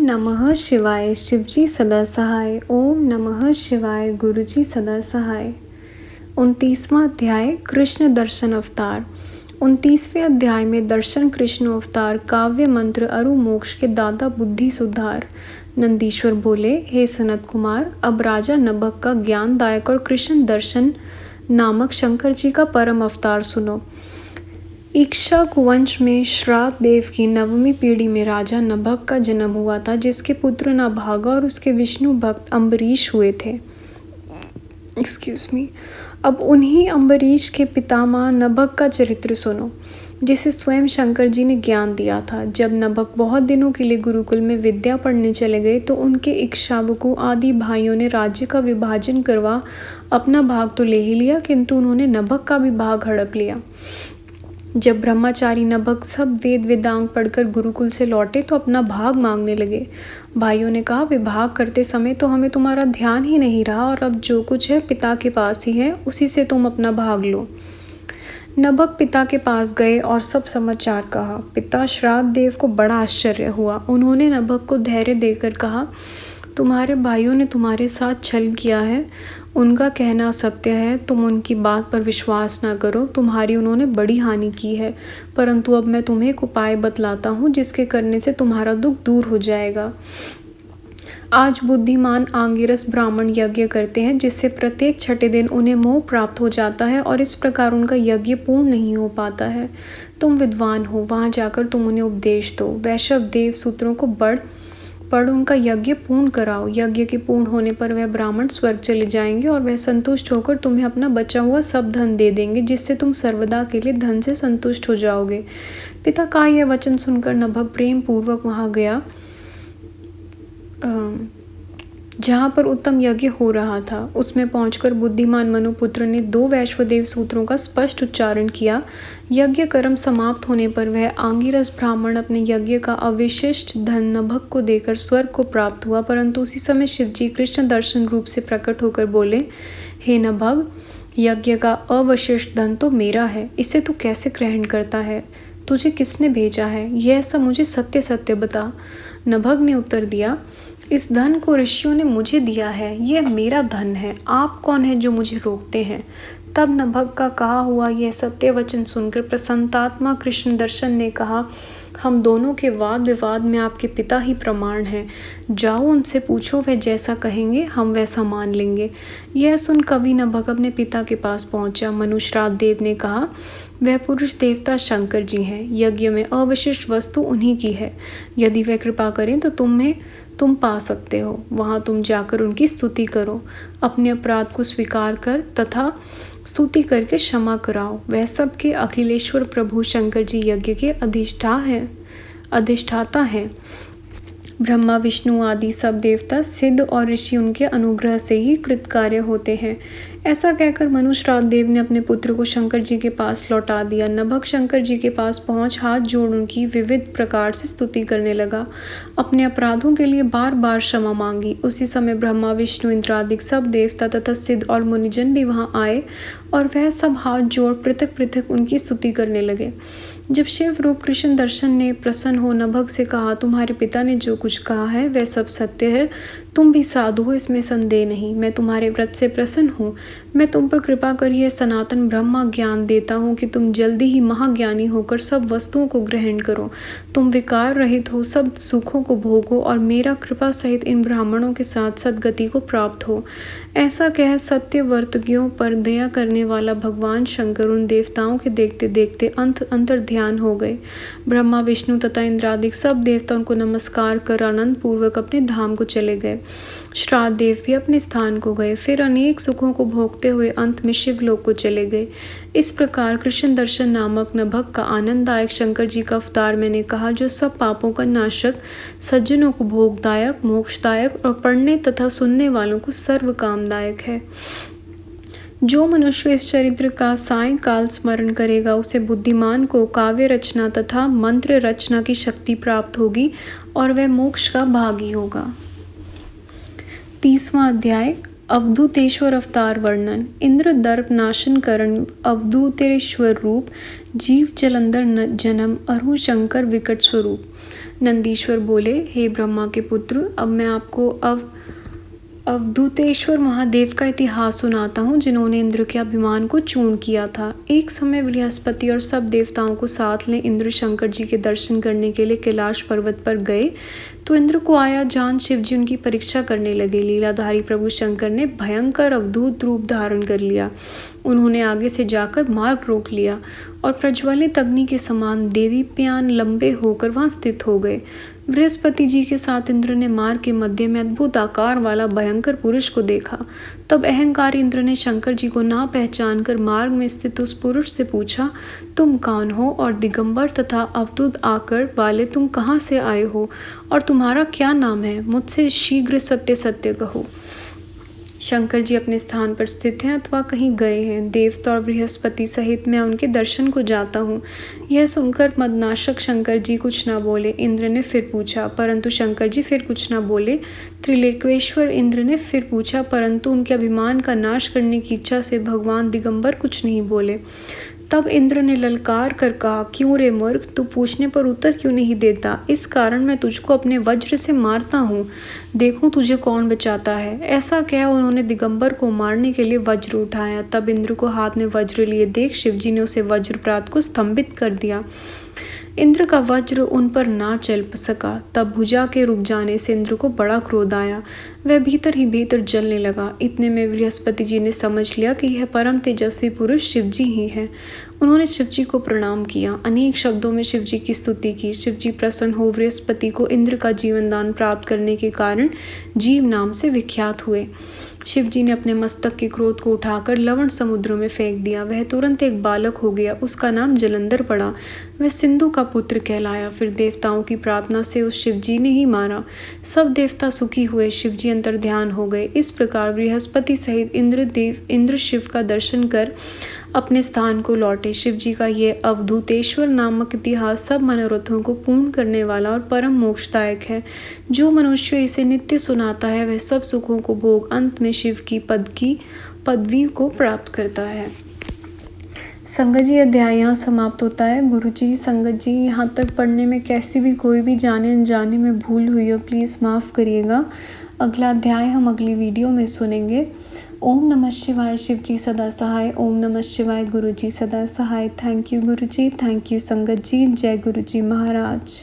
नमः शिवाय शिवजी सदा सहाय। ओम नमः शिवाय गुरुजी सदा सहाय। 29वां अध्याय कृष्ण दर्शन अवतार। 29वें अध्याय में दर्शन कृष्ण अवतार काव्य मंत्र अरु मोक्ष के दाता बुद्धि सुधार। नंदीश्वर बोले, हे सनत कुमार, अब राजा नभग का ज्ञानदायक और कृष्ण दर्शन नामक शंकर जी का परम अवतार सुनो। इक्ष्वाकु वंश में श्राद्ध देव की 9वीं पीढ़ी में राजा नभग का जन्म हुआ था, जिसके पुत्र नाभागा और उसके विष्णु भक्त अम्बरीश हुए थे। अब उन्हीं अम्बरीश के पितामह नभग का चरित्र सुनो, जिसे स्वयं शंकर जी ने ज्ञान दिया था। जब नभग बहुत दिनों के लिए गुरुकुल में विद्या पढ़ने चले गए तो उनके इक्ष्वाकु आदि भाइयों ने राज्य का विभाजन करवा अपना भाग तो ले ही लिया, किंतु उन्होंने नभग का भी भाग हड़प लिया। जब ब्रह्मचारी नभग सब वेद वेदांग पढ़कर गुरुकुल से लौटे तो अपना भाग मांगने लगे। भाइयों ने कहा, विभाग करते समय तो हमें तुम्हारा ध्यान ही नहीं रहा, और अब जो कुछ है पिता के पास ही है, उसी से तुम अपना भाग लो। नभग पिता के पास गए और सब समाचार कहा। पिता श्राद्ध देव को बड़ा आश्चर्य हुआ। उन्होंने नभग को धैर्य देकर कहा, तुम्हारे भाइयों ने तुम्हारे साथ छल किया है, उनका कहना सत्य है, तुम उनकी बात पर विश्वास ना करो। तुम्हारी उन्होंने बड़ी हानि की है, परंतु अब मैं तुम्हें एक उपाय बतलाता हूँ, जिसके करने से तुम्हारा दुख दूर हो जाएगा। आज बुद्धिमान आंगिरस ब्राह्मण यज्ञ करते हैं, जिससे प्रत्येक छठे दिन उन्हें मोह प्राप्त हो जाता है और इस प्रकार उनका यज्ञ पूर्ण नहीं हो पाता है। तुम विद्वान हो, वहाँ जाकर तुम उन्हें उपदेश दो। वैश्व देव सूत्रों को पढ़ उनका यज्ञ पूर्ण कराओ। यज्ञ के पूर्ण होने पर वह ब्राह्मण स्वर्ग चले जाएंगे और वह संतुष्ट होकर तुम्हें अपना बचा हुआ सब धन दे देंगे, जिससे तुम सर्वदा के लिए धन से संतुष्ट हो जाओगे। पिता का यह वचन सुनकर नभग प्रेम पूर्वक वहां गया जहाँ पर उत्तम यज्ञ हो रहा था। उसमें पहुंचकर बुद्धिमान मनुपुत्र ने 2 वैश्वदेव सूत्रों का स्पष्ट उच्चारण किया। यज्ञ कर्म समाप्त होने पर वह आंगिरस ब्राह्मण अपने यज्ञ का अवशिष्ट धन नभग को देकर स्वर्ग को प्राप्त हुआ, परंतु उसी समय शिवजी कृष्ण दर्शन रूप से प्रकट होकर बोले, हे नभग, यज्ञ का अवशिष्ट धन तो मेरा है, इसे तू कैसे ग्रहण करता है? तुझे किसने भेजा है? यह सब मुझे सत्य सत्य बता। नभग ने उत्तर दिया, इस धन को ऋषियों ने मुझे दिया है, यह मेरा धन है, आप कौन हैं जो मुझे रोकते हैं? तब नभग का कहा हुआ यह सत्य वचन सुनकर प्रसन्नात्मा कृष्ण दर्शन ने कहा, हम दोनों के वाद विवाद में आपके पिता ही प्रमाण हैं। जाओ उनसे पूछो, वे जैसा कहेंगे हम वैसा मान लेंगे। यह सुन कवि नभग अपने पिता के पास पहुंचा। मनुश्राद्ध देव ने कहा, वह पुरुष देवता शंकर जी हैं, यज्ञ में अवशिष्ट वस्तु उन्हीं की है। यदि वह कृपा करें तो तुम पा सकते हो। वहाँ तुम जाकर उनकी स्तुति करो, अपने अपराध को स्वीकार कर तथा स्तुति करके क्षमा कराओ। वह सबके अखिलेश्वर प्रभु शंकर जी यज्ञ के अधिष्ठाता हैं। ब्रह्मा विष्णु आदि सब देवता सिद्ध और ऋषि उनके अनुग्रह से ही कृतकार्य होते हैं। ऐसा कहकर मनुश्राद्ध देव ने अपने पुत्र को शंकर जी के पास लौटा दिया। नभग शंकर जी के पास पहुंच हाथ जोड़ उनकी विविध प्रकार से स्तुति करने लगा, अपने अपराधों के लिए बार बार क्षमा मांगी। उसी समय ब्रह्मा विष्णु इंद्रादिक सब देवता तथा सिद्ध और मुनिजन भी वहां आए और वह सब हाथ जोड़ पृथक पृथक उनकी स्तुति करने लगे। जब शिव रूप कृष्ण दर्शन ने प्रसन्न हो नभग से कहा, तुम्हारे पिता ने जो कुछ कहा है वह सब सत्य है, तुम भी साधु हो, इसमें संदेह नहीं। मैं तुम्हारे व्रत से प्रसन्न हूँ। मैं तुम पर कृपा कर यह सनातन ब्रह्मा ज्ञान देता हूँ कि तुम जल्दी ही महाज्ञानी होकर सब वस्तुओं को ग्रहण करो। तुम विकार रहित हो, सब सुखों को भोगो और मेरा कृपा सहित इन ब्राह्मणों के साथ सदगति को प्राप्त हो। ऐसा कह सत्य वर्तज्ञों पर दया करने वाला भगवान शंकर उन देवताओं के देखते देखते अंतर ध्यान हो गए। ब्रह्मा विष्णु तथा इंद्रादिक सब देवताओं को नमस्कार कर आनंद पूर्वक अपने धाम को चले गए। श्राद्ध देव भी अपने स्थान को गए, फिर अनेक सुखों को भोगते हुए अंत में शिवलोक को चले गए। इस प्रकार कृष्ण दर्शन नामक नभग का आनंददायक शंकर जी का अवतार मैंने कहा, जो सब पापों का नाशक, सज्जनों को भोगदायक, मोक्षदायक और पढ़ने तथा सुनने वालों को सर्व कामदायक है। जो मनुष्य इस चरित्र का सायंकाल स्मरण करेगा, उसे बुद्धिमान को काव्य रचना तथा मंत्र रचना की शक्ति प्राप्त होगी और वह मोक्ष का भागी होगा। 30वां अध्याय अवधूतेश्वर अवतार वर्णन। इंद्र दर्प नाशन करण अवधूतेश्वर रूप, जीव जलंधर जन्म अरु शंकर विकट स्वरूप। नंदीश्वर बोले, हे ब्रह्मा के पुत्र, अब मैं आपको अवधूतेश्वर महादेव का इतिहास सुनाता हूँ, जिन्होंने इंद्र के अभिमान को चूर्ण किया था। एक समय बृहस्पति और सब देवताओं को साथ ले इंद्र शंकर जी के दर्शन करने के लिए कैलाश पर्वत पर गए तो इंद्र को आया जान शिव जी उनकी परीक्षा करने लगे। लीलाधारी प्रभु शंकर ने भयंकर अवधूत रूप धारण कर लिया। उन्होंने आगे से जाकर मार्ग रोक लिया और प्रज्वलित अग्नि के समान देदीप्यमान लंबे होकर वहां स्थित हो गए। बृहस्पति जी के साथ इंद्र ने मार्ग के मध्य में अद्भुत आकार वाला भयंकर पुरुष को देखा। तब अहंकारी इंद्र ने शंकर जी को ना पहचान कर मार्ग में स्थित उस पुरुष से पूछा, तुम कौन हो और दिगंबर तथा अवधूत आकर वाले तुम कहाँ से आए हो और तुम्हारा क्या नाम है? मुझसे शीघ्र सत्य सत्य कहो। शंकर जी अपने स्थान पर स्थित हैं अथवा कहीं गए हैं। देवता और बृहस्पति सहित मैं उनके दर्शन को जाता हूँ। यह सुनकर मदनाशक शंकर जी कुछ ना बोले। इंद्र ने फिर पूछा, परंतु शंकर जी फिर कुछ ना बोले। त्रिलोकेश्वर इंद्र ने फिर पूछा, परंतु उनके अभिमान का नाश करने की इच्छा से भगवान दिगंबर कुछ नहीं बोले। तब इंद्र ने ललकार कर कहा, क्यों रे मूर्ख, तू पूछने पर उत्तर क्यों नहीं देता? इस कारण मैं तुझको अपने वज्र से मारता हूँ, देखूं तुझे कौन बचाता है। ऐसा कह उन्होंने दिगंबर को मारने के लिए वज्र उठाया। तब इंद्र को हाथ में वज्र लिए देख शिवजी ने उसे वज्रप्रात को स्तंभित कर दिया। इंद्र का वज्र उन पर ना चल सका। तब भुजा के रुक जाने से इंद्र को बड़ा क्रोध आया। वह भीतर ही भीतर जलने लगा। इतने में बृहस्पति जी ने समझ लिया कि यह परम तेजस्वी पुरुष शिवजी ही है। उन्होंने शिवजी को प्रणाम किया, अनेक शब्दों में शिवजी की स्तुति की। शिवजी प्रसन्न हो बृहस्पति को इंद्र का जीवन दान प्राप्त करने के कारण जीव नाम से विख्यात हुए। शिवजी ने अपने मस्तक के क्रोध को उठाकर लवण समुद्र में फेंक दिया। वह तुरंत एक बालक हो गया। उसका नाम जलंधर पड़ा। वह सिंधु का पुत्र कहलाया। फिर देवताओं की प्रार्थना से उस शिवजी ने ही मारा। सब देवता सुखी हुए। शिवजी अंतर ध्यान हो गए। इस प्रकार बृहस्पति सहित इंद्र शिव का दर्शन कर अपने स्थान को लौटे। शिवजी का ये अवधूतेश्वर नामक इतिहास सब मनोरथों को पूर्ण करने वाला और परम मोक्षदायक है। जो मनुष्य इसे नित्य सुनाता है वह सब सुखों को भोग अंत में शिव की पदवी को प्राप्त करता है। संगत जी, अध्याय यहाँ समाप्त होता है। गुरु जी, संगत जी, यहाँ तक पढ़ने में कैसी भी कोई भी जाने अनजाने में भूल हुई हो प्लीज़ माफ़ करिएगा। अगला अध्याय हम अगली वीडियो में सुनेंगे। ओम नमः शिवाय। शिव जी सदा सहाय। ओम नमः शिवाय। गुरु जी सदा सहाय। Thank you Guru ji, thank you संगत जी। जय गुरु जी महाराज।